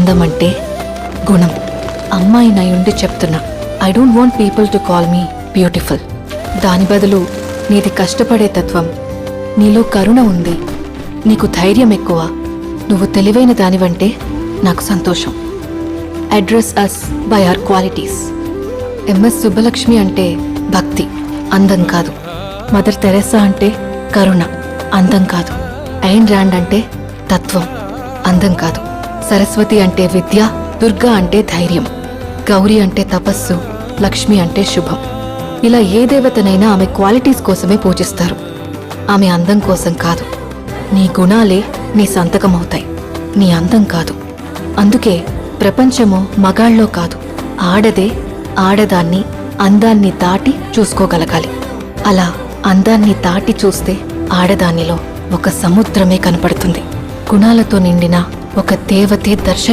అందం అంటే గుణం. అమ్మాయి నయుండి చెప్తున్నా, I don't want people to call me beautiful. దాని బదులు నీది కష్టపడే తత్వం, నీలో కరుణ ఉంది, నీకు ధైర్యం ఎక్కువ, నువ్వు తెలివైన దానివంటే నాకు సంతోషం. Address us by our qualities. MS Subbalakshmi అంటే భక్తి, అందం కాదు. మదర్ తెరెసా అంటే కరుణ, అందం కాదు. ఐన్ ర్యాండ్ అంటే తత్వం, అందం కాదు. సరస్వతి అంటే విద్య, దుర్గా అంటే ధైర్యం, గౌరీ అంటే తపస్సు, లక్ష్మి అంటే శుభం. ఇలా ఏ దేవతనైనా ఆమె క్వాలిటీస్ కోసమే పూజిస్తారు, ఆమె అందం కోసం కాదు. నీ గుణాలే నీ సంతకమవుతాయి, నీ అందం కాదు. అందుకే ప్రపంచము మగాళ్ళలో కాదు, ఆడదే ఆడదాన్ని అందాన్ని దాటి చూసుకోగలగాలి. అలా అందాన్ని దాటి చూస్తే ఆడదానిలో ఒక సముద్రమే కనపడుతుంది. గుణాలతో నిండిన ఒక దేవతే దర్శనం